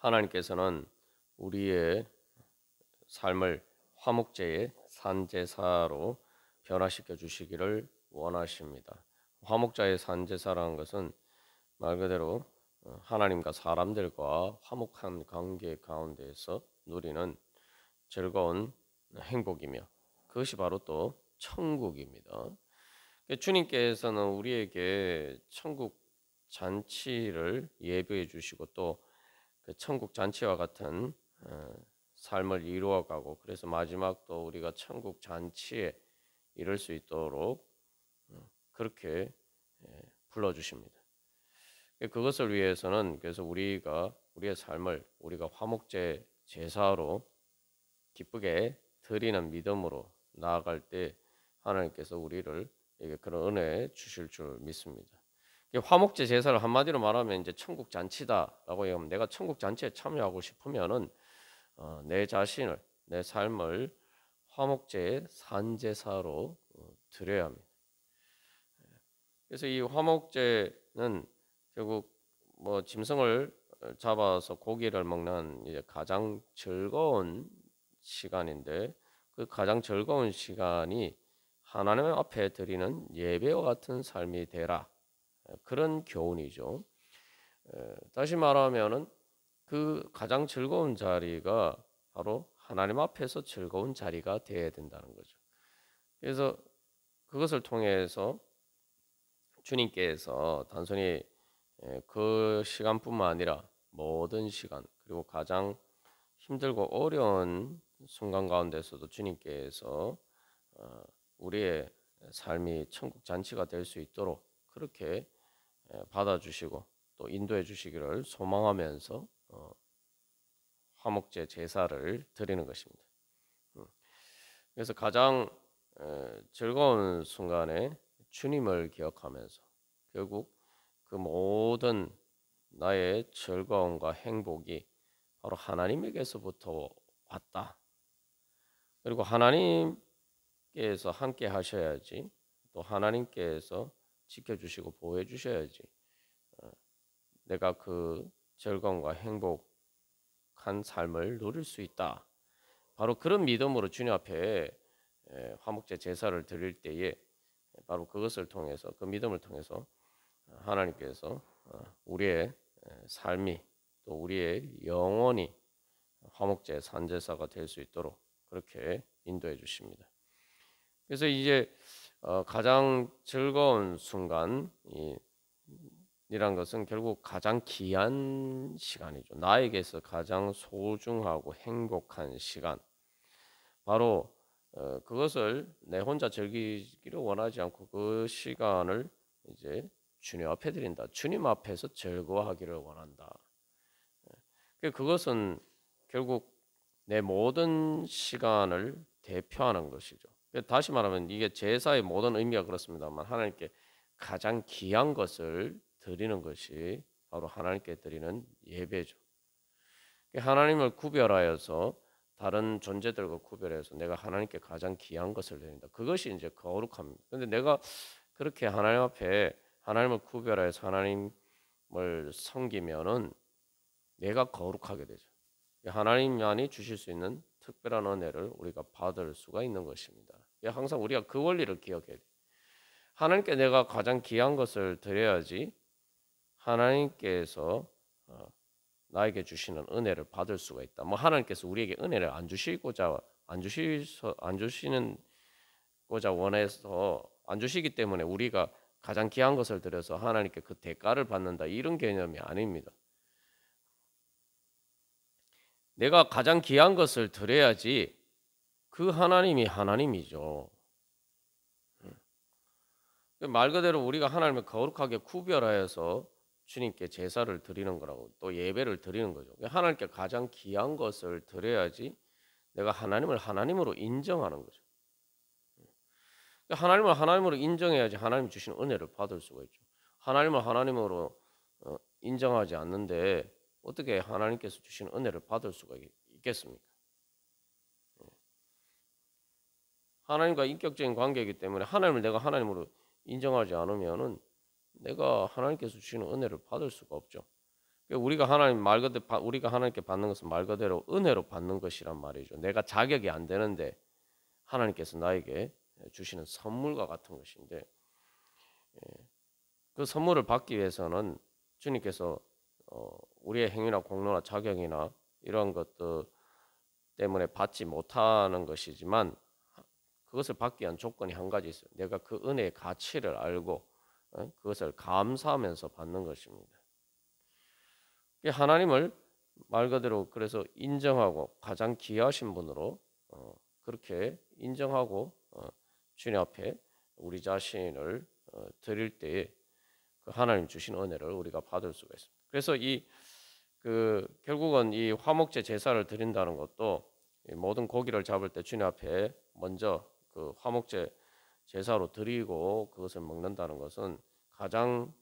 하나님께서는 우리의 삶을 화목제의 산제사로 변화시켜 주시기를 원하십니다. 화목자의 산제사라는 것은 말 그대로 하나님과 사람들과 화목한 관계 가운데에서 누리는 즐거운 행복이며 그것이 바로 또 천국입니다. 주님께서는 우리에게 천국 잔치를 예비해 주시고 또 그 천국 잔치와 같은 삶을 이루어가고 그래서 마지막도 우리가 천국 잔치에 이룰 수 있도록 그렇게 불러주십니다. 그것을 위해서는 그래서 우리가 우리의 삶을 우리가 화목제 제사로 기쁘게 드리는 믿음으로 나아갈 때 하나님께서 우리를 그런 은혜 주실 줄 믿습니다. 화목제 제사를 한마디로 말하면 이제 천국 잔치다라고 얘기하면 내가 천국 잔치에 참여하고 싶으면은 내 자신을 내 삶을 화목제의 산제사로 드려야 합니다. 그래서 이 화목제는 결국 뭐 짐승을 잡아서 고기를 먹는 이제 가장 즐거운 시간인데 그 가장 즐거운 시간이 하나님 앞에 드리는 예배와 같은 삶이 되라. 그런 교훈이죠. 다시 말하면은 그 가장 즐거운 자리가 바로 하나님 앞에서 즐거운 자리가 되어야 된다는 거죠. 그래서 그것을 통해서 주님께서 단순히 그 시간뿐만 아니라 모든 시간 그리고 가장 힘들고 어려운 순간 가운데서도 주님께서 우리의 삶이 천국 잔치가 될 수 있도록 그렇게 받아주시고 또 인도해 주시기를 소망하면서 화목제 제사를 드리는 것입니다. 그래서 가장 즐거운 순간에 주님을 기억하면서 결국 그 모든 나의 즐거움과 행복이 바로 하나님에게서부터 왔다. 그리고 하나님께서 함께 하셔야지 또 하나님께서 지켜주시고 보호해 주셔야지 내가 그 즐거움과 행복한 삶을 누릴 수 있다. 바로 그런 믿음으로 주님 앞에 화목제 제사를 드릴 때에 바로 그것을 통해서 그 믿음을 통해서 하나님께서 우리의 삶이 또 우리의 영혼이 화목제 산제사가 될 수 있도록 그렇게 인도해 주십니다. 그래서 이제 가장 즐거운 순간이란 것은 결국 가장 귀한 시간이죠. 나에게서 가장 소중하고 행복한 시간. 바로 그것을 내 혼자 즐기기를 원하지 않고 그 시간을 이제 주님 앞에 드린다. 주님 앞에서 즐거워하기를 원한다. 그것은 결국 내 모든 시간을 대표하는 것이죠. 다시 말하면 이게 제사의 모든 의미가 그렇습니다만 하나님께 가장 귀한 것을 드리는 것이 바로 하나님께 드리는 예배죠. 하나님을 구별하여서 다른 존재들과 구별해서 내가 하나님께 가장 귀한 것을 드린다. 그것이 이제 거룩합니다. 그런데 내가 그렇게 하나님 앞에 하나님을 구별해서 하나님을 섬기면은 내가 거룩하게 되죠. 하나님만이 주실 수 있는 특별한 은혜를 우리가 받을 수가 있는 것입니다. 항상 우리가 그 원리를 기억해야 돼요. 하나님께 내가 가장 귀한 것을 드려야지 하나님께서 나에게 주시는 은혜를 받을 수가 있다. 뭐 하나님께서 우리에게 은혜를 안 주시는 고자 원해서 안 주시기 때문에 우리가 가장 귀한 것을 드려서 하나님께 그 대가를 받는다. 이런 개념이 아닙니다. 내가 가장 귀한 것을 드려야지 그 하나님이 하나님이죠. 말 그대로 우리가 하나님을 거룩하게 구별하여서 주님께 제사를 드리는 거라고 또 예배를 드리는 거죠. 하나님께 가장 귀한 것을 드려야지 내가 하나님을 하나님으로 인정하는 거죠. 하나님을 하나님으로 인정해야지 하나님 주시는 은혜를 받을 수가 있죠. 하나님을 하나님으로 인정하지 않는데 어떻게 하나님께서 주시는 은혜를 받을 수가 있겠습니까? 하나님과 인격적인 관계이기 때문에 하나님을 내가 하나님으로 인정하지 않으면은 내가 하나님께서 주시는 은혜를 받을 수가 없죠. 우리가 하나님 말 그대로 우리가 하나님께 받는 것은 말 그대로 은혜로 받는 것이란 말이죠. 내가 자격이 안 되는데 하나님께서 나에게 주시는 선물과 같은 것인데 그 선물을 받기 위해서는 주님께서 우리의 행위나 공로나 자격이나 이런 것들 때문에 받지 못하는 것이지만 그것을 받기 위한 조건이 한 가지 있어요. 내가 그 은혜의 가치를 알고 그것을 감사하면서 받는 것입니다. 하나님을 말 그대로 그래서 인정하고 가장 귀하신 분으로 그렇게 인정하고 주님 앞에 우리 자신을 드릴 때에 그 하나님 주신 은혜를 우리가 받을 수가 있습니다. 그래서 결국은 이 화목제 제사를 드린다는 것도 모든 고기를 잡을 때 주님 앞에 먼저 그 화목제 제사로 드리고 그것을 먹는다는 것은 가장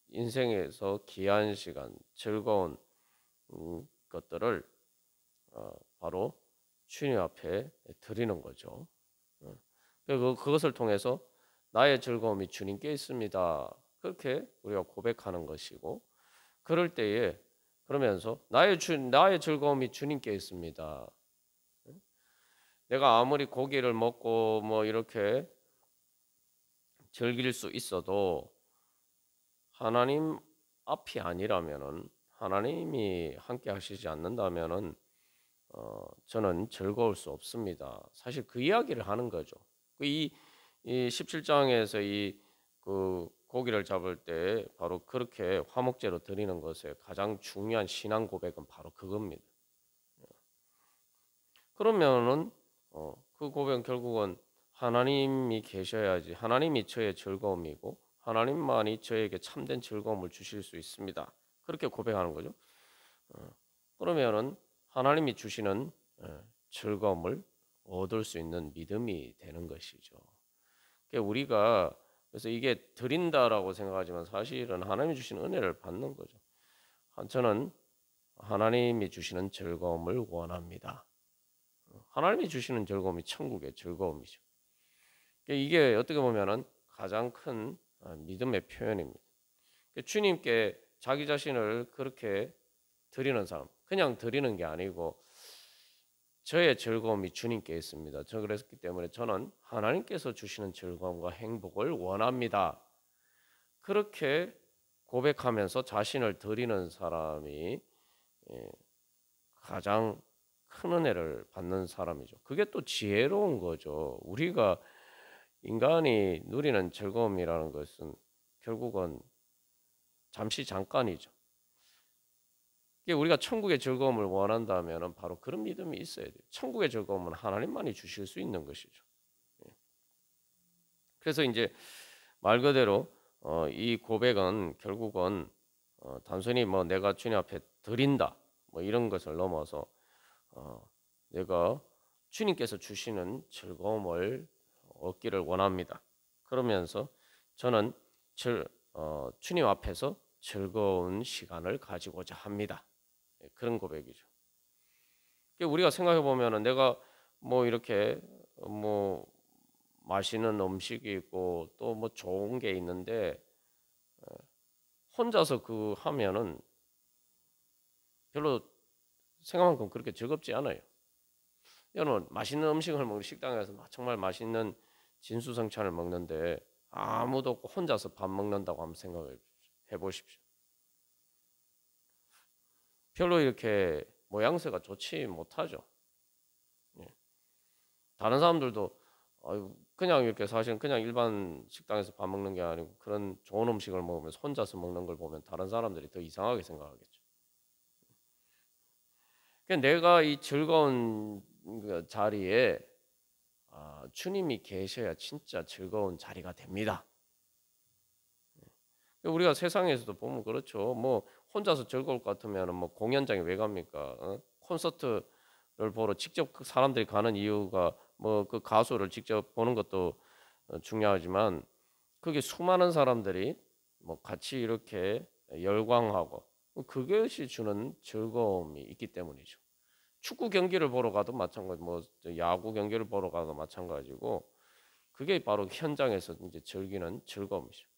인생에서 귀한 시간, 즐거운 것들을 바로 주님 앞에 드리는 거죠. 그것을 통해서 나의 즐거움이 주님께 있습니다. 그렇게 우리가 고백하는 것이고 그럴 때에 그러면서 나의 즐거움이 주님께 있습니다. 내가 아무리 고기를 먹고 뭐 이렇게 즐길 수 있어도 하나님 앞이 아니라면은 하나님이 함께 하시지 않는다면은 저는 즐거울 수 없습니다. 사실 그 이야기를 하는 거죠. 이 17장에서 그 고기를 잡을 때 바로 그렇게 화목제로 드리는 것에 가장 중요한 신앙 고백은 바로 그겁니다. 그러면은 그 고백은 결국은 하나님이 계셔야지 하나님이 저의 즐거움이고 하나님만이 저에게 참된 즐거움을 주실 수 있습니다. 그렇게 고백하는 거죠. 그러면은 하나님이 주시는 즐거움을 얻을 수 있는 믿음이 되는 것이죠. 우리가 그래서 이게 드린다라고 생각하지만 사실은 하나님이 주시는 은혜를 받는 거죠. 저는 하나님이 주시는 즐거움을 원합니다. 하나님이 주시는 즐거움이 천국의 즐거움이죠. 이게 어떻게 보면은 가장 큰 믿음의 표현입니다. 주님께 자기 자신을 그렇게 드리는 사람, 그냥 드리는 게 아니고 저의 즐거움이 주님께 있습니다. 저 그랬기 때문에 저는 하나님께서 주시는 즐거움과 행복을 원합니다. 그렇게 고백하면서 자신을 드리는 사람이 가장 큰 은혜를 받는 사람이죠. 그게 또 지혜로운 거죠. 우리가 인간이 누리는 즐거움이라는 것은 결국은 잠시 잠깐이죠. 우리가 천국의 즐거움을 원한다면 바로 그런 믿음이 있어야 돼요. 천국의 즐거움은 하나님만이 주실 수 있는 것이죠. 그래서 이제 말 그대로 이 고백은 결국은 단순히 뭐 내가 주님 앞에 드린다 뭐 이런 것을 넘어서 내가 주님께서 주시는 즐거움을 얻기를 원합니다. 그러면서 저는 주님 앞에서 즐거운 시간을 가지고자 합니다. 그런 고백이죠. 우리가 생각해 보면은 내가 뭐 이렇게 뭐 맛있는 음식이 있고 또 뭐 좋은 게 있는데 혼자서 그 하면은 별로 생각만큼 그렇게 즐겁지 않아요. 여러분 맛있는 음식을 먹는 식당에서 정말 맛있는 진수성찬을 먹는데 아무도 없고 혼자서 밥 먹는다고 한번 생각해 보십시오. 별로 이렇게 모양새가 좋지 못하죠. 다른 사람들도 그냥 이렇게 사실 그냥 일반 식당에서 밥 먹는 게 아니고 그런 좋은 음식을 먹으면서 혼자서 먹는 걸 보면 다른 사람들이 더 이상하게 생각하겠죠. 내가 이 즐거운 자리에 주님이 계셔야 진짜 즐거운 자리가 됩니다. 우리가 세상에서도 보면 그렇죠. 뭐 혼자서 즐거울 것 같으면 뭐 공연장에 왜 갑니까? 콘서트를 보러 직접 그 사람들이 가는 이유가 뭐 그 가수를 직접 보는 것도 중요하지만 그게 수많은 사람들이 뭐 같이 이렇게 열광하고 그것이 주는 즐거움이 있기 때문이죠. 축구 경기를 보러 가도 마찬가지, 뭐 야구 경기를 보러 가도 마찬가지고 그게 바로 현장에서 이제 즐기는 즐거움이죠.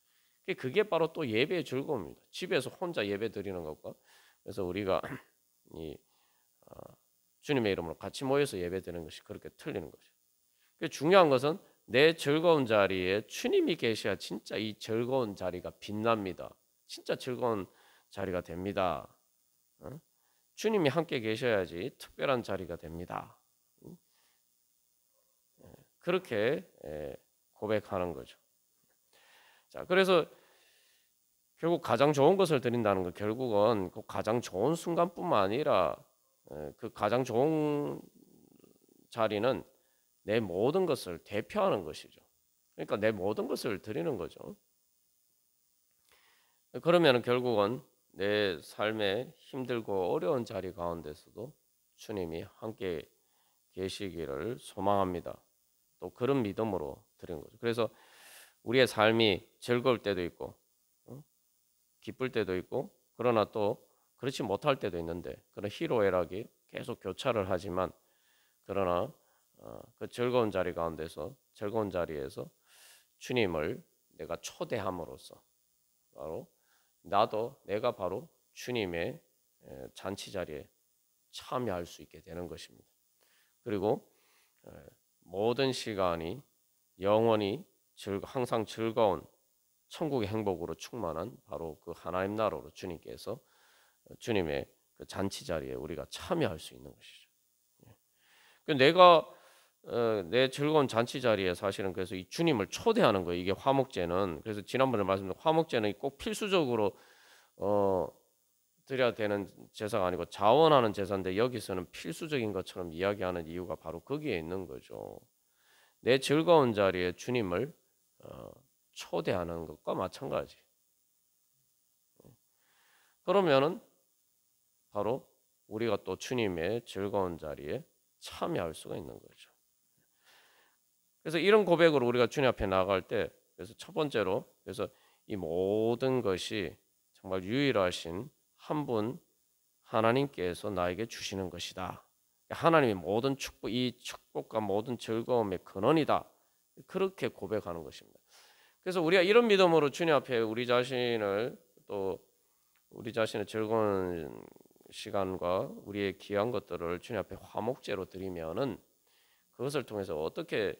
그게 바로 또 예배의 즐거움입니다. 집에서 혼자 예배 드리는 것과 그래서 우리가 이 주님의 이름으로 같이 모여서 예배 드리는 것이 그렇게 틀리는 거죠. 중요한 것은 내 즐거운 자리에 주님이 계셔야 진짜 이 즐거운 자리가 빛납니다. 진짜 즐거운 자리가 됩니다. 주님이 함께 계셔야지 특별한 자리가 됩니다. 그렇게 고백하는 거죠. 자, 그래서 결국 가장 좋은 것을 드린다는 것, 결국은 그 가장 좋은 순간뿐만 아니라 그 가장 좋은 자리는 내 모든 것을 대표하는 것이죠. 그러니까 내 모든 것을 드리는 거죠. 그러면 결국은 내 삶의 힘들고 어려운 자리 가운데서도 주님이 함께 계시기를 소망합니다. 또 그런 믿음으로 드리는 거죠. 그래서 우리의 삶이 즐거울 때도 있고 기쁠 때도 있고 그러나 또 그렇지 못할 때도 있는데 그런 희로애락이 계속 교차를 하지만 그러나 그 즐거운 자리 가운데서 즐거운 자리에서 주님을 내가 초대함으로써 바로 내가 바로 주님의 잔치 자리에 참여할 수 있게 되는 것입니다. 그리고 모든 시간이 영원히 항상 즐거운 천국의 행복으로 충만한 바로 그 하나님 나라로 주님께서 주님의 그 잔치 자리에 우리가 참여할 수 있는 것이죠. 내가 내 즐거운 잔치 자리에 사실은 그래서 이 주님을 초대하는 거예요. 이게 화목제는 그래서 지난번에 말씀드린 화목제는 꼭 필수적으로 드려야 되는 제사가 아니고 자원하는 제사인데 여기서는 필수적인 것처럼 이야기하는 이유가 바로 거기에 있는 거죠. 내 즐거운 자리에 주님을 초대하는 것과 마찬가지. 그러면은 바로 우리가 또 주님의 즐거운 자리에 참여할 수가 있는 거죠. 그래서 이런 고백으로 우리가 주님 앞에 나갈 때 그래서 첫 번째로 그래서 이 모든 것이 정말 유일하신 한 분 하나님께서 나에게 주시는 것이다. 하나님이 모든 축복, 이 축복과 모든 즐거움의 근원이다. 그렇게 고백하는 것입니다. 그래서 우리가 이런 믿음으로 주님 앞에 우리 자신의 즐거운 시간과 우리의 귀한 것들을 주님 앞에 화목제로 드리면은 그것을 통해서 어떻게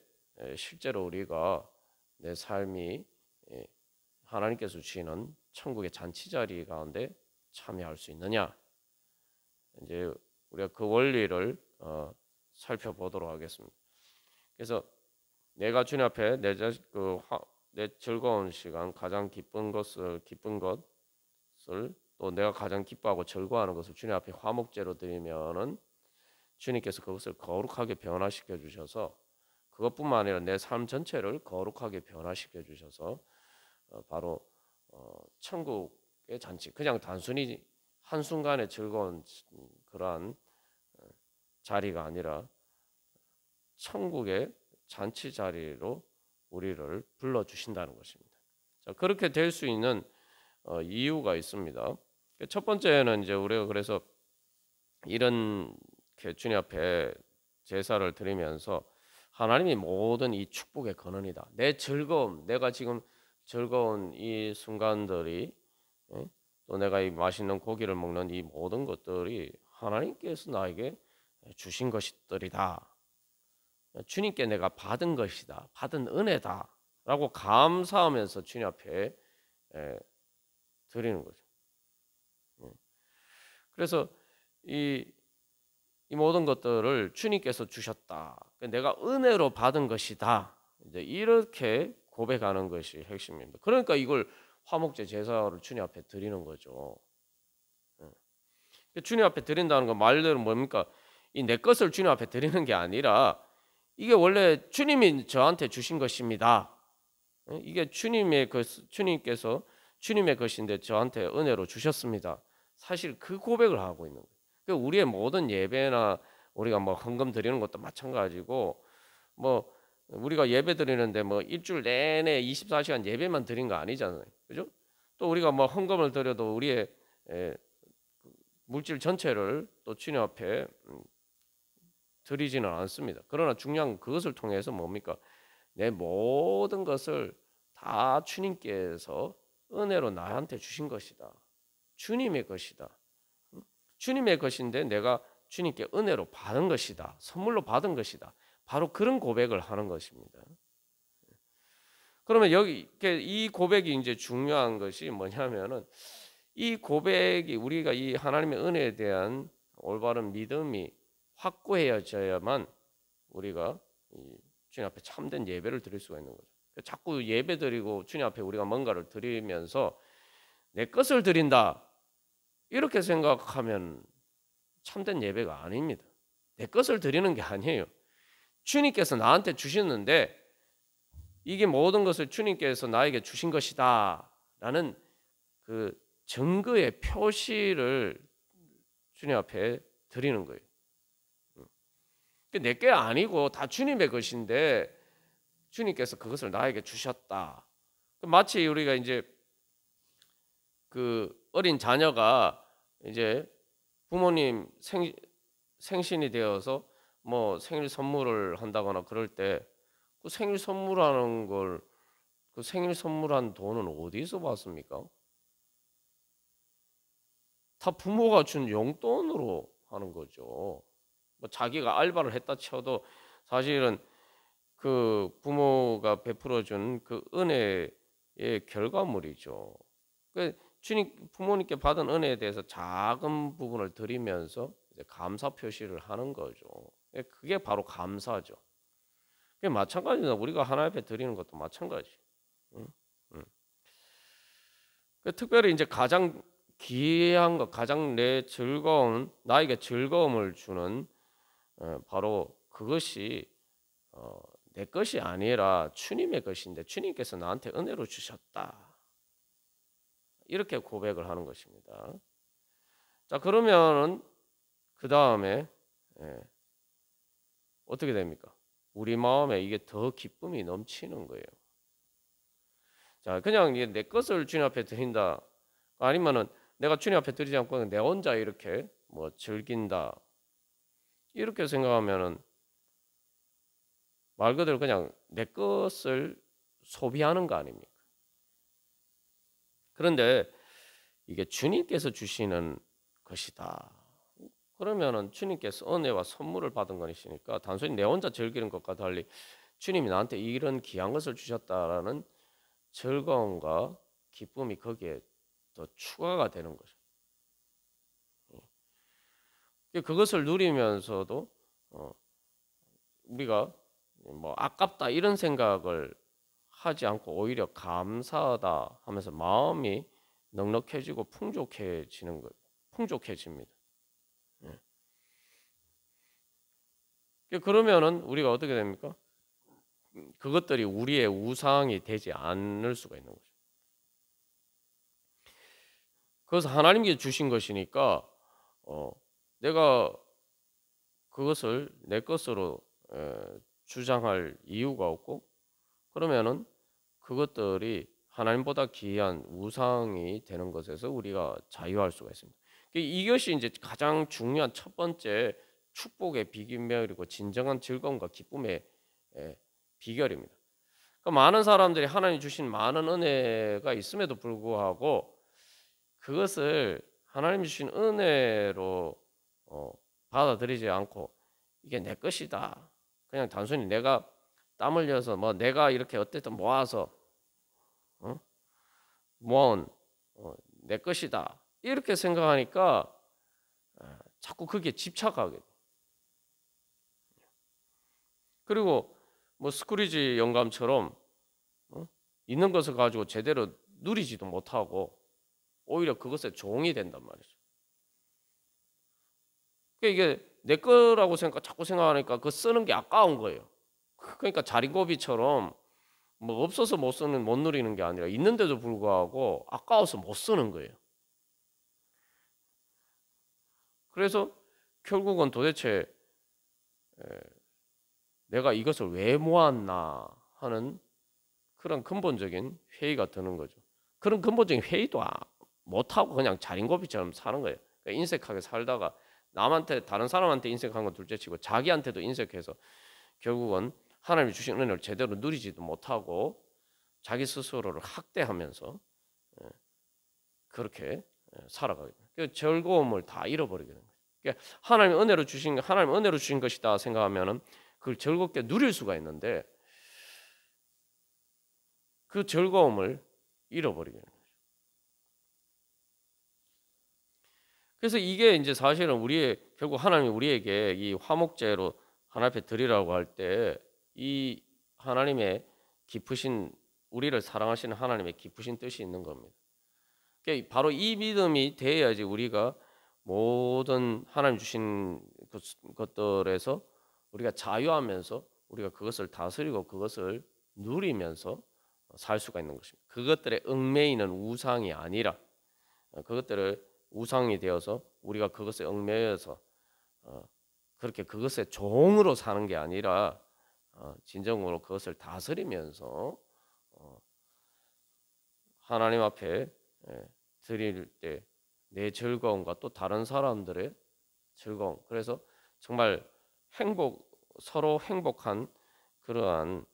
실제로 우리가 내 삶이 하나님께서 주시는 천국의 잔치 자리 가운데 참여할 수 있느냐? 이제 우리가 그 원리를 살펴보도록 하겠습니다. 그래서 내가 주님 앞에 내 즐거운 시간, 가장 기쁜 것을 또 내가 가장 기뻐하고 즐거워하는 것을 주님 앞에 화목제로 드리면은 주님께서 그것을 거룩하게 변화시켜 주셔서 그것뿐만 아니라 내 삶 전체를 거룩하게 변화시켜 주셔서 바로 천국의 잔치, 그냥 단순히 한순간의 즐거운 그러한 자리가 아니라 천국의 잔치 자리로 우리를 불러 주신다는 것입니다. 자, 그렇게 될 수 있는 이유가 있습니다. 첫 번째는 이제 우리가 그래서 이런 주님 앞에 제사를 드리면서 하나님이 모든 이 축복의 근원이다. 내 즐거움, 내가 지금 즐거운 이 순간들이 또 내가 이 맛있는 고기를 먹는 이 모든 것들이 하나님께서 나에게 주신 것들이다. 주님께 내가 받은 것이다. 받은 은혜다. 라고 감사하면서 주님 앞에 드리는 거죠. 그래서 이 모든 것들을 주님께서 주셨다. 내가 은혜로 받은 것이다. 이제 이렇게 고백하는 것이 핵심입니다. 그러니까 이걸 화목제 제사를 주님 앞에 드리는 거죠. 주님 앞에 드린다는 건 말대로 뭡니까? 이 내 것을 주님 앞에 드리는 게 아니라 이게 원래 주님이 저한테 주신 것입니다. 이게 주님께서 주님의 것인데 저한테 은혜로 주셨습니다. 사실 그 고백을 하고 있는 거예요. 그러니까 우리의 모든 예배나 우리가 뭐 헌금 드리는 것도 마찬가지고 뭐 우리가 예배 드리는데 뭐 일주일 내내 24시간 예배만 드린 거 아니잖아요. 그죠? 또 우리가 뭐 헌금을 드려도 우리의 물질 전체를 또 주님 앞에 드리지는 않습니다. 그러나 중요한 건 그것을 통해서 뭡니까? 내 모든 것을 다 주님께서 은혜로 나한테 주신 것이다. 주님의 것이다. 주님의 것인데 내가 주님께 은혜로 받은 것이다. 선물로 받은 것이다. 바로 그런 고백을 하는 것입니다. 그러면 여기 이 고백이 이제 중요한 것이 뭐냐면은 이 고백이 우리가 이 하나님의 은혜에 대한 올바른 믿음이 확고해져야만 우리가 주님 앞에 참된 예배를 드릴 수가 있는 거죠. 자꾸 예배 드리고 주님 앞에 우리가 뭔가를 드리면서 내 것을 드린다 이렇게 생각하면 참된 예배가 아닙니다. 내 것을 드리는 게 아니에요. 주님께서 나한테 주셨는데 이게 모든 것을 주님께서 나에게 주신 것이다 라는 그 증거의 표시를 주님 앞에 드리는 거예요. 내게 아니고 다 주님의 것인데 주님께서 그것을 나에게 주셨다. 마치 우리가 이제 그 어린 자녀가 이제 부모님 생신이 되어서 뭐 생일 선물을 한다거나 그럴 때 그 생일 선물하는 걸 그 생일 선물한 돈은 어디서 받습니까? 다 부모가 준 용돈으로 하는 거죠. 뭐 자기가 알바를 했다 쳐도 사실은 그 부모가 베풀어준 그 은혜의 결과물이죠. 그 주님 부모님께 받은 은혜에 대해서 작은 부분을 드리면서 이제 감사 표시를 하는 거죠. 그게 바로 감사죠. 그게 마찬가지다. 우리가 하나님 앞에 드리는 것도 마찬가지. 응? 응. 특별히 이제 가장 귀한 것, 가장 내 즐거운 나에게 즐거움을 주는 바로 그것이 내 것이 아니라 주님의 것인데 주님께서 나한테 은혜로 주셨다. 이렇게 고백을 하는 것입니다. 자, 그러면은 그 다음에 어떻게 됩니까? 우리 마음에 이게 더 기쁨이 넘치는 거예요. 자, 그냥 내 것을 주님 앞에 드린다. 아니면은 내가 주님 앞에 드리지 않고 내 혼자 이렇게 뭐 즐긴다. 이렇게 생각하면은 말 그대로 그냥 내 것을 소비하는 거 아닙니까? 그런데 이게 주님께서 주시는 것이다. 그러면은 주님께서 은혜와 선물을 받은 것이니까 단순히 내 혼자 즐기는 것과 달리 주님이 나한테 이런 귀한 것을 주셨다라는 즐거움과 기쁨이 거기에 더 추가가 되는 거죠. 그것을 누리면서도 우리가 뭐 아깝다 이런 생각을 하지 않고 오히려 감사하다 하면서 마음이 넉넉해지고 풍족해지는 거예요. 풍족해집니다. 그러면은 우리가 어떻게 됩니까? 그것들이 우리의 우상이 되지 않을 수가 있는 거죠. 그래서 하나님께 주신 것이니까 내가 그것을 내 것으로 주장할 이유가 없고 그러면은 그것들이 하나님보다 귀한 우상이 되는 것에서 우리가 자유할 수가 있습니다. 이것이 이제 가장 중요한 첫 번째 축복의 비결이고 진정한 즐거움과 기쁨의 비결입니다. 그러니까 많은 사람들이 하나님 주신 많은 은혜가 있음에도 불구하고 그것을 하나님 주신 은혜로 받아들이지 않고 이게 내 것이다. 그냥 단순히 내가 땀 흘려서 뭐 내가 이렇게 어쨌든 모아서 모은 내 것이다. 이렇게 생각하니까 자꾸 그게 집착하게 돼. 그리고 뭐 스크루지 영감처럼 있는 것을 가지고 제대로 누리지도 못하고 오히려 그것에 종이 된단 말이죠. 그러니까 이게 내 거라고 자꾸 생각하니까 그거 쓰는 게 아까운 거예요. 그러니까 자린고비처럼 뭐 없어서 못 누리는 게 아니라 있는데도 불구하고 아까워서 못 쓰는 거예요. 그래서 결국은 도대체 내가 이것을 왜 모았나 하는 그런 근본적인 회의가 드는 거죠. 그런 근본적인 회의도 못하고 그냥 자린고비처럼 사는 거예요. 그러니까 인색하게 살다가 남한테 다른 사람한테 인색한 건 둘째치고 자기한테도 인색해서 결국은 하나님이 주신 은혜를 제대로 누리지도 못하고 자기 스스로를 학대하면서 그렇게 살아가게 돼요. 그 즐거움을 다 잃어버리게 되는 거죠. 그러니까 하나님 은혜로 주신 것이다 생각하면은 그걸 즐겁게 누릴 수가 있는데 그 즐거움을 잃어버리게 되는 거죠. 그래서 이게 이제 사실은 결국 하나님이 우리에게 이 화목제로 하나님 앞에 드리라고 할 때 이 하나님의 깊으신 우리를 사랑하시는 하나님의 깊으신 뜻이 있는 겁니다. 그러니까 바로 이 믿음이 돼야지 우리가 모든 하나님 주신 것들에서 우리가 자유하면서 우리가 그것을 다스리고 그것을 누리면서 살 수가 있는 것입니다. 그것들에 얽매이는 우상이 아니라 그것들을 우상이 되어서 우리가 그것에 얽매여서 그렇게 그것의 종으로 사는 게 아니라 진정으로 그것을 다스리면서 하나님 앞에 드릴 때 내 즐거움과 또 다른 사람들의 즐거움, 그래서 정말 서로 행복한 그러한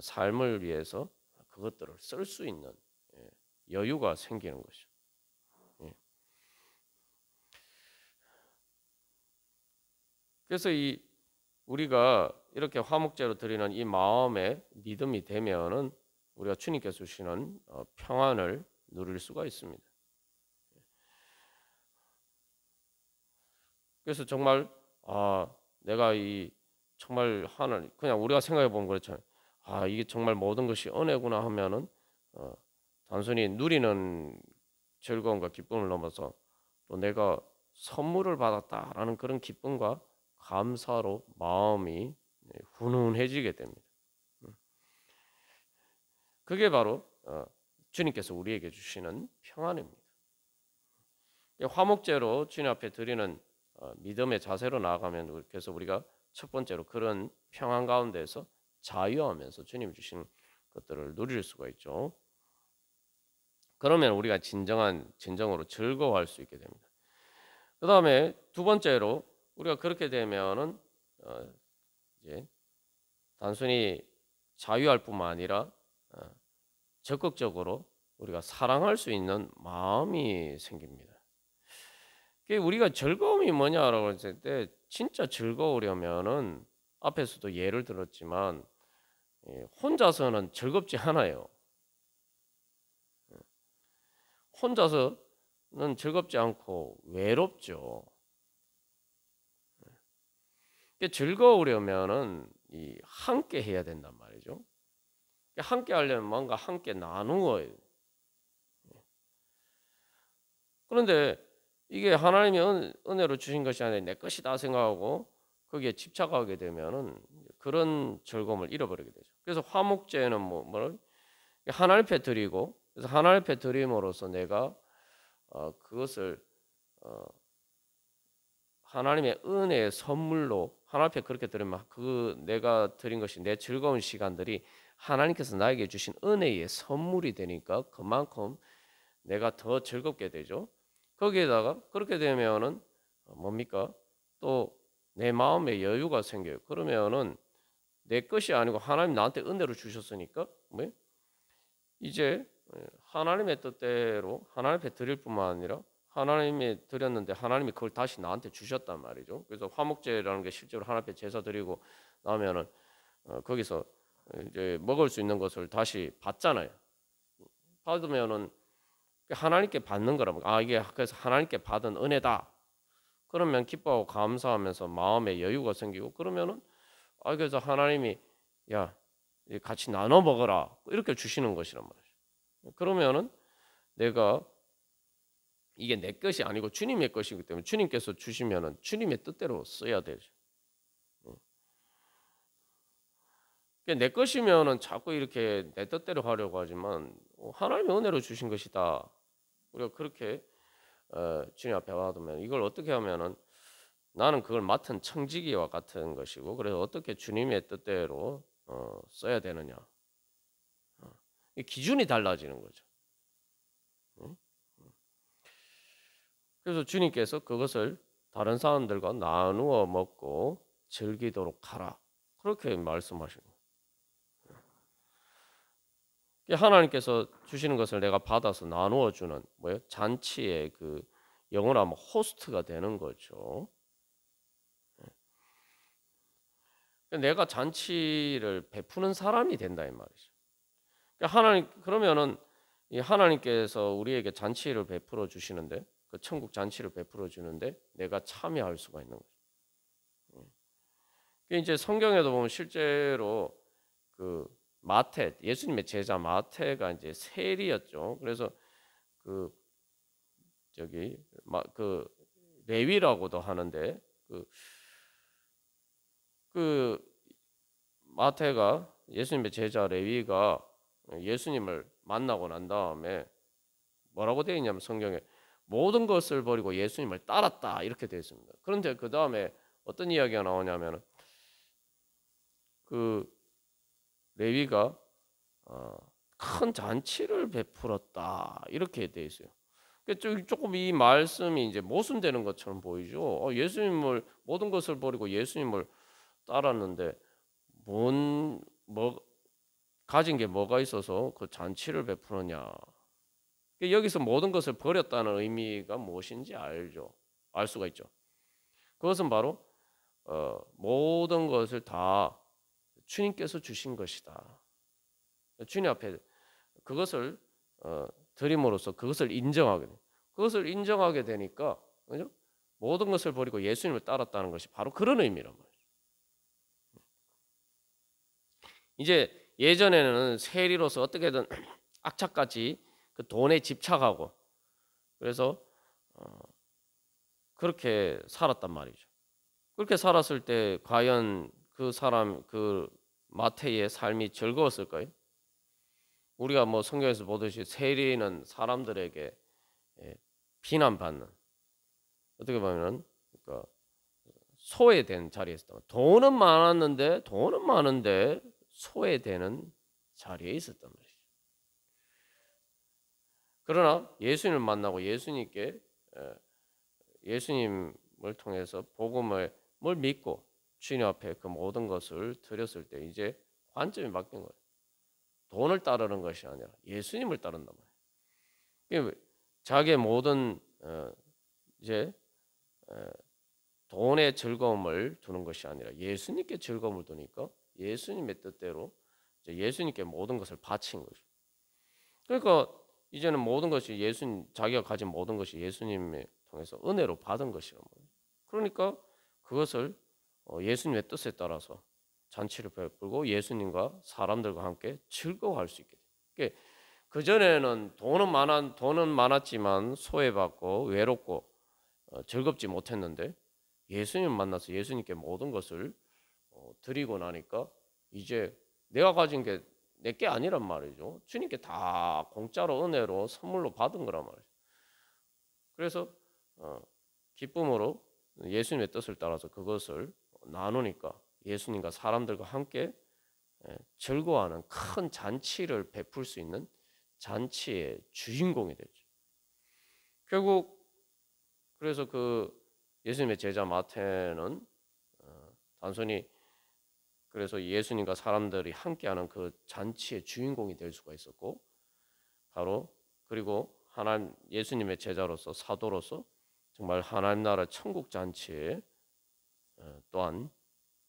삶을 위해서 그것들을 쓸 수 있는 여유가 생기는 것이죠. 그래서 우리가 이렇게 화목제로 드리는 이 마음의 믿음이 되면은 우리가 주님께서 주시는 평안을 누릴 수가 있습니다. 그래서 정말 내가 정말 하나님 그냥 우리가 생각해 보면 그렇잖아요. 이게 정말 모든 것이 은혜구나 하면은 단순히 누리는 즐거움과 기쁨을 넘어서 또 내가 선물을 받았다라는 그런 기쁨과 감사로 마음이 훈훈해지게 됩니다. 그게 바로 주님께서 우리에게 주시는 평안입니다. 화목제로 주님 앞에 드리는 믿음의 자세로 나아가면 그래서 우리가 첫 번째로 그런 평안 가운데서 자유하면서 주님 주신 것들을 누릴 수가 있죠. 그러면 우리가 진정으로 즐거워할 수 있게 됩니다. 그 다음에 두 번째로 우리가 그렇게 되면은 이제 단순히 자유할 뿐만 아니라 적극적으로 우리가 사랑할 수 있는 마음이 생깁니다. 우리가 즐거움이 뭐냐라고 했을 때 진짜 즐거우려면은 앞에서도 예를 들었지만 혼자서는 즐겁지 않아요. 혼자서는 즐겁지 않고 외롭죠. 즐거우려면은 함께 해야 된단 말이죠. 함께 하려면 뭔가 함께 나누어야 돼요. 그런데 이게 하나님이 은혜로 주신 것이 아니라 내 것이다 생각하고 거기에 집착하게 되면은 그런 즐거움을 잃어버리게 되죠. 그래서 화목제는 하나님 앞에 드리고, 그래서 하나님 앞에 드림으로써 내가 그것을 하나님의 은혜의 선물로 하나님 앞에 그렇게 드리면 내가 드린 것이 내 즐거운 시간들이 하나님께서 나에게 주신 은혜의 선물이 되니까 그만큼 내가 더 즐겁게 되죠. 거기에다가 그렇게 되면은 뭡니까? 또 내 마음에 여유가 생겨요. 그러면은 내 것이 아니고 하나님 나한테 은혜로 주셨으니까 이제 하나님의 뜻대로 하나님 앞에 드릴 뿐만 아니라 하나님이 드렸는데 하나님이 그걸 다시 나한테 주셨단 말이죠. 그래서 화목제라는 게 실제로 하나님 앞에 제사 드리고 나면은 거기서 이제 먹을 수 있는 것을 다시 받잖아요. 받으면은 하나님께 받는 거라고. 이게 그래서 하나님께 받은 은혜다. 그러면 기뻐하고 감사하면서 마음에 여유가 생기고 그러면은 그래서 하나님이 같이 나눠 먹어라 이렇게 주시는 것이란 말이죠. 그러면은 내가 이게 내 것이 아니고 주님의 것이기 때문에 주님께서 주시면은 주님의 뜻대로 써야 되죠. 내 것이면은 자꾸 이렇게 내 뜻대로 하려고 하지만 하나님의 은혜로 주신 것이다. 우리가 그렇게 주님 앞에 와두면 이걸 어떻게 하면은 나는 그걸 맡은 청지기와 같은 것이고 그래서 어떻게 주님의 뜻대로 써야 되느냐. 이 기준이 달라지는 거죠. 그래서 주님께서 그것을 다른 사람들과 나누어 먹고 즐기도록 하라. 그렇게 말씀하시는 거예요. 하나님께서 주시는 것을 내가 받아서 나누어 주는 뭐예요? 잔치의 그 영어로 하면 호스트가 되는 거죠. 내가 잔치를 베푸는 사람이 된다 이 말이죠. 하나님 그러면은 이 하나님께서 우리에게 잔치를 베풀어 주시는데 그 천국 잔치를 베풀어 주는데 내가 참여할 수가 있는 거죠. 이제 성경에도 보면 실제로 그 마태 예수님의 제자 마태가 이제 세리였죠. 그래서 그 저기 그 레위라고도 하는데 그 마태가 예수님의 제자 레위가 예수님을 만나고 난 다음에 뭐라고 되어 있냐면 성경에 모든 것을 버리고 예수님을 따랐다 이렇게 되어 있습니다. 그런데 그 다음에 어떤 이야기가 나오냐면 그 레위가 큰 잔치를 베풀었다 이렇게 되어 있어요. 조금 이 말씀이 이제 모순되는 것처럼 보이죠. 예수님을 모든 것을 버리고 예수님을 따랐는데 뭐 가진 게 뭐가 있어서 그 잔치를 베푸느냐? 여기서 모든 것을 버렸다는 의미가 무엇인지 알죠. 알 수가 있죠. 그것은 바로 모든 것을 다 주님께서 주신 것이다. 주님 앞에 그것을 드림으로써 그것을 인정하게 돼. 그것을 인정하게 되니까 그죠? 모든 것을 버리고 예수님을 따랐다는 것이 바로 그런 의미란 말이에요. 이제 예전에는 세리로서 어떻게든 악착같이 그 돈에 집착하고 그래서 그렇게 살았단 말이죠. 그렇게 살았을 때 과연 그 사람 그 마태의 삶이 즐거웠을까요? 우리가 뭐 성경에서 보듯이 세리는 사람들에게 비난받는 어떻게 보면은 그러니까 소외된 자리에 있었다. 돈은 많은데 소외되는 자리에 있었단 말이죠. 그러나 예수님을 만나고 예수님을 통해서 복음을 믿고 주님 앞에 그 모든 것을 드렸을 때 이제 관점이 바뀐 거예요. 돈을 따르는 것이 아니라 예수님을 따른단 말이에요. 자기의 모든 이제 돈의 즐거움을 두는 것이 아니라 예수님께 즐거움을 두니까 예수님의 뜻대로 이제 예수님께 모든 것을 바친 거죠. 그러니까 이제는 모든 것이 자기가 가진 모든 것이 예수님을 통해서 은혜로 받은 것이란 말이에요. 그러니까 그것을 예수님의 뜻에 따라서 잔치를 베풀고 예수님과 사람들과 함께 즐거워할 수 있게 돼요. 그 전에는 돈은 많았지만 소외받고 외롭고 즐겁지 못했는데 예수님 만나서 예수님께 모든 것을 드리고 나니까 이제 내가 가진 게 내게 아니란 말이죠. 주님께 다 공짜로 은혜로 선물로 받은 거란 말이죠. 그래서 기쁨으로 예수님의 뜻을 따라서 그것을 나누니까 예수님과 사람들과 함께 즐거워하는 큰 잔치를 베풀 수 있는 잔치의 주인공이 되죠. 결국 그래서 그 예수님의 제자 마태는 단순히 그래서 예수님과 사람들이 함께하는 그 잔치의 주인공이 될 수가 있었고 바로 그리고 하나님 예수님의 제자로서 사도로서 정말 하나님 나라 천국 잔치에 또한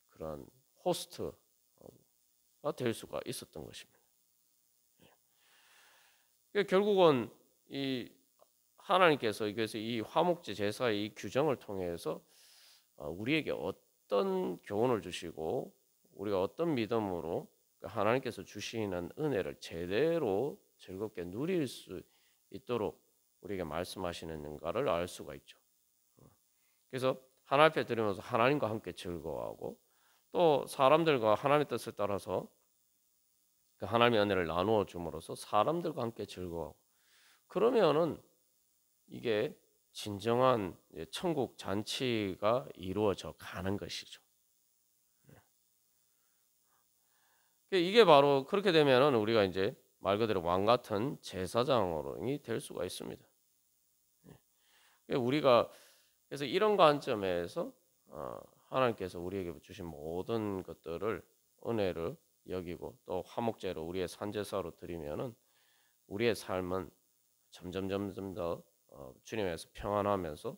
그런 호스트가 될 수가 있었던 것입니다. 결국은 이 하나님께서 그래서 이 화목제 제사의 이 규정을 통해서 우리에게 어떤 교훈을 주시고 우리가 어떤 믿음으로 하나님께서 주시는 은혜를 제대로 즐겁게 누릴 수 있도록 우리에게 말씀하시는가를 알 수가 있죠. 그래서 하나님 앞에 드리면서 하나님과 함께 즐거워하고 또 사람들과 하나님의 뜻을 따라서 그 하나님의 은혜를 나누어 줌으로써 사람들과 함께 즐거워하고 그러면은 이게 진정한 천국 잔치가 이루어져 가는 것이죠. 이게 바로 그렇게 되면은 우리가 이제 말 그대로 왕 같은 제사장이 될 수가 있습니다. 우리가 그래서 이런 관점에서 하나님께서 우리에게 주신 모든 것들을 은혜를 여기고 또 화목제로 우리의 산제사로 드리면은 우리의 삶은 점점 더 주님에서 평안하면서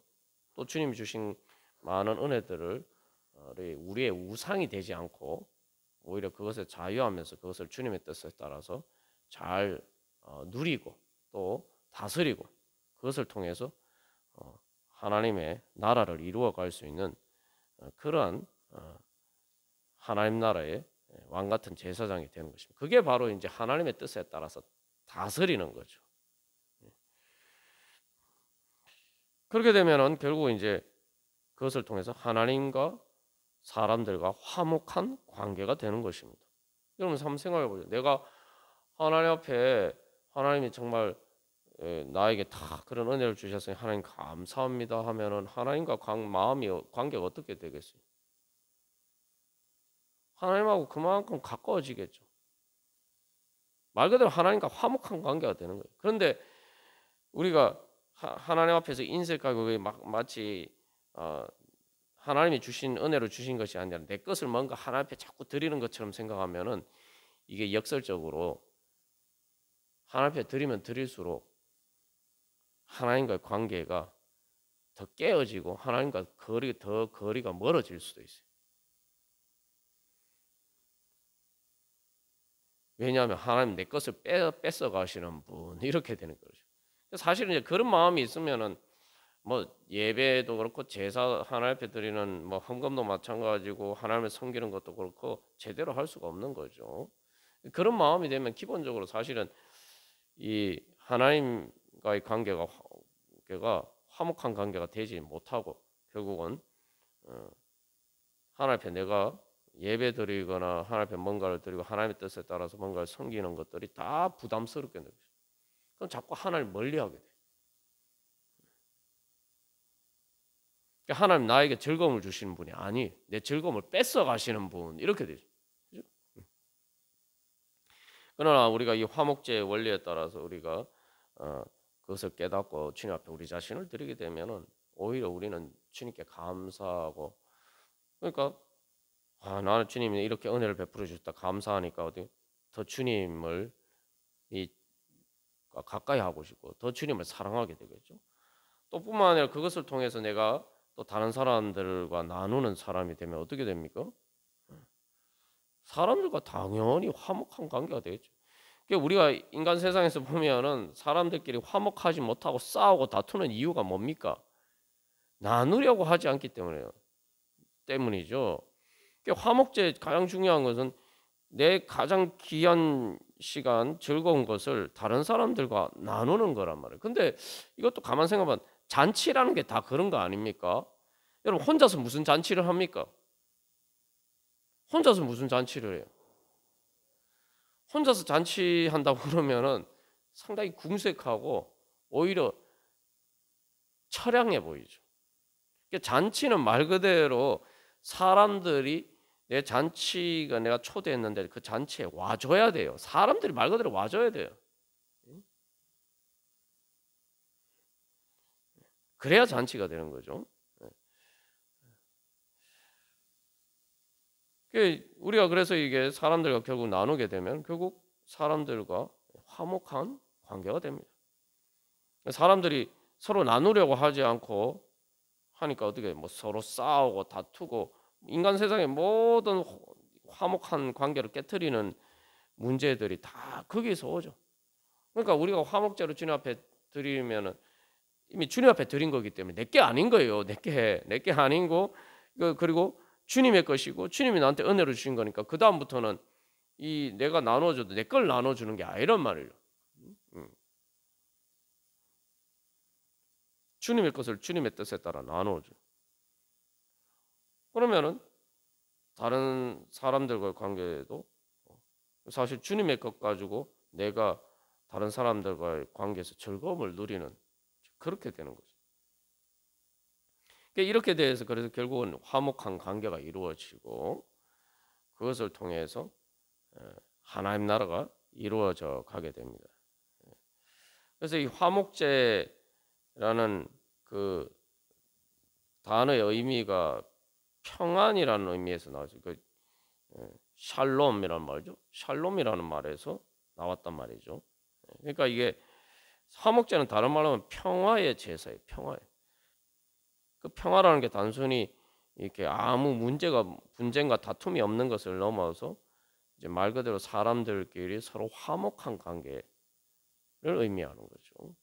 또 주님이 주신 많은 은혜들을 우리의 우상이 되지 않고 오히려 그것에 자유하면서 그것을 주님의 뜻에 따라서 잘 누리고 또 다스리고 그것을 통해서 하나님의 나라를 이루어 갈 수 있는 그러한 하나님 나라의 왕 같은 제사장이 되는 것입니다. 그게 바로 이제 하나님의 뜻에 따라서 다스리는 거죠. 그렇게 되면은 결국 이제 그것을 통해서 하나님과 사람들과 화목한 관계가 되는 것입니다. 여러분 한번 생각해 보죠. 내가 하나님 앞에 하나님이 정말 나에게 다 그런 은혜를 주셨으니 하나님 감사합니다 하면은 하나님과 마음이 관계가 어떻게 되겠어요? 하나님하고 그만큼 가까워지겠죠. 말 그대로 하나님과 화목한 관계가 되는 거예요. 그런데 우리가 하나님 앞에서 인색하고 마치 하나님이 주신 은혜로 주신 것이 아니라 내 것을 뭔가 하나님 앞에 자꾸 드리는 것처럼 생각하면은 이게 역설적으로 하나님 앞에 드리면 드릴수록 하나님과의 관계가 더 깨어지고 하나님과 더 거리가 멀어질 수도 있어요. 왜냐하면 하나님 내 것을 뺏어 가시는 분 이렇게 되는 거죠. 사실은 이제 그런 마음이 있으면은 뭐 예배도 그렇고 제사 하나님 앞에 드리는 뭐 헌금도 마찬가지고 하나님을 섬기는 것도 그렇고 제대로 할 수가 없는 거죠. 그런 마음이 되면 기본적으로 사실은 이 하나님과의 관계가 화목한 관계가 되지 못하고 결국은 하나님 앞에 내가 예배 드리거나 하나님 앞에 뭔가를 드리고 하나님의 뜻에 따라서 뭔가를 섬기는 것들이 다 부담스럽게 느껴져요. 그럼 자꾸 하나님을 멀리하게 돼. 그러니까 하나님 나에게 즐거움을 주시는 분이 아니 내 즐거움을 뺏어 가시는 분 이렇게 되죠. 그죠? 그러나 우리가 이 화목제의 원리에 따라서 우리가 그것을 깨닫고 주님 앞에 우리 자신을 드리게 되면은 오히려 우리는 주님께 감사하고 그러니까 나는 주님이 이렇게 은혜를 베풀어 주셨다 감사하니까 어디 더 주님을 가까이 하고 싶고 더 주님을 사랑하게 되겠죠. 또 뿐만 아니라 그것을 통해서 내가 또 다른 사람들과 나누는 사람이 되면 어떻게 됩니까? 사람들과 당연히 화목한 관계가 되겠죠. 그러니까 우리가 인간 세상에서 보면은 사람들끼리 화목하지 못하고 싸우고 다투는 이유가 뭡니까? 나누려고 하지 않기 때문이죠. 그러니까 화목제의 가장 중요한 것은 내 가장 귀한 시간, 즐거운 것을 다른 사람들과 나누는 거란 말이에요. 근데 이것도 가만 생각하면 잔치라는 게 다 그런 거 아닙니까? 여러분 혼자서 무슨 잔치를 합니까? 혼자서 무슨 잔치를 해요? 혼자서 잔치한다고 그러면은 상당히 궁색하고 오히려 처량해 보이죠. 그러니까 잔치는 말 그대로 사람들이 내 잔치가 내가 초대했는데 그 잔치에 와줘야 돼요. 사람들이 말 그대로 와줘야 돼요. 그래야 잔치가 되는 거죠. 우리가 그래서 이게 사람들과 결국 나누게 되면 결국 사람들과 화목한 관계가 됩니다. 사람들이 서로 나누려고 하지 않고 하니까 어떻게 뭐 서로 싸우고 다투고 인간 세상의 모든 화목한 관계를 깨트리는 문제들이 다 거기서 오죠. 그러니까 우리가 화목제로 주님 앞에 드리면은 이미 주님 앞에 드린 거기 때문에 내게 아닌 거예요. 내게 아닌고 그리고 주님의 것이고 주님이 나한테 은혜를 주신 거니까 그 다음부터는 이 내가 나눠줘도 내 걸 나눠주는 게 아니란 말이에요. 주님의 것을 주님의 뜻에 따라 나눠줘. 그러면은 다른 사람들과의 관계도 사실 주님의 것 가지고 내가 다른 사람들과의 관계에서 즐거움을 누리는 그렇게 되는 거죠. 이렇게 돼서 그래서 결국은 화목한 관계가 이루어지고 그것을 통해서 하나님 나라가 이루어져 가게 됩니다. 그래서 이 화목제라는 그 단어의 의미가 평안이라는 의미에서 나오죠. 샬롬이라는 말이죠. 샬롬이라는 말에서 나왔단 말이죠. 그러니까 이게 화목제는 다른 말로 하면 평화의 제사예요. 평화의. 그 평화라는 게 단순히 이렇게 아무 문제가 분쟁과 다툼이 없는 것을 넘어서 이제 말 그대로 사람들끼리 서로 화목한 관계를 의미하는 거죠.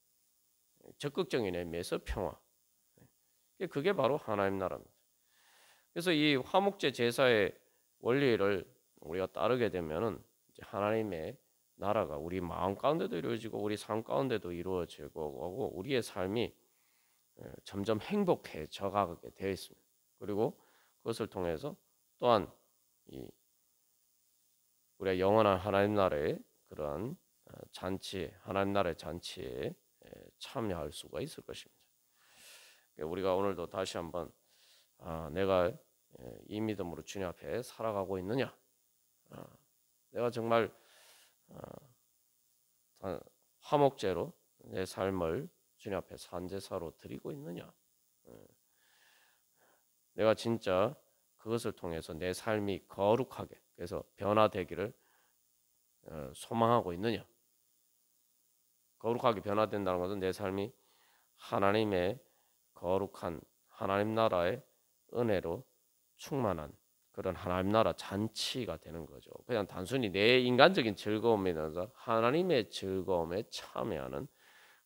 적극적인 의미에서 평화. 그게 바로 하나님 나라입니다. 그래서 이 화목제 제사의 원리를 우리가 따르게 되면은 이제 하나님의 나라가 우리 마음 가운데도 이루어지고 우리 삶 가운데도 이루어지고 우리의 삶이 점점 행복해져 가게 되어 있습니다. 그리고 그것을 통해서 또한 이 우리가 영원한 하나님 나라의 그러한 잔치, 하나님 나라의 잔치에 참여할 수가 있을 것입니다. 우리가 오늘도 다시 한번 내가 이 믿음으로 주님 앞에 살아가고 있느냐? 내가 정말 화목제로 내 삶을 주님 앞에 산제사로 드리고 있느냐? 내가 진짜 그것을 통해서 내 삶이 거룩하게 그래서 변화되기를 소망하고 있느냐? 거룩하게 변화된다는 것은 내 삶이 하나님의 거룩한 하나님 나라의 은혜로 충만한 그런 하나님 나라 잔치가 되는 거죠. 그냥 단순히 내 인간적인 즐거움이 아니라 하나님의 즐거움에 참여하는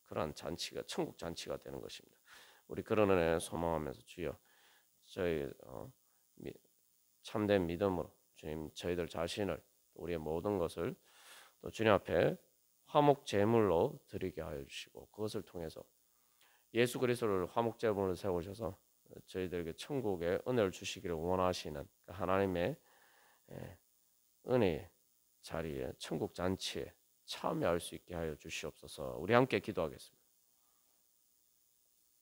그러한 잔치가 천국 잔치가 되는 것입니다. 우리 그런 은혜 소망하면서 주여 저희 참된 믿음으로 주님 저희들 자신을 우리의 모든 것을 또 주님 앞에 화목 제물로 드리게 하여 주시고 그것을 통해서 예수 그리스도를 화목 제물로 세우셔서 저희들에게 천국의 은혜를 주시기를 원하시는 하나님의 은혜의 자리에 천국 잔치에 참여할 수 있게 하여 주시옵소서. 우리 함께 기도하겠습니다.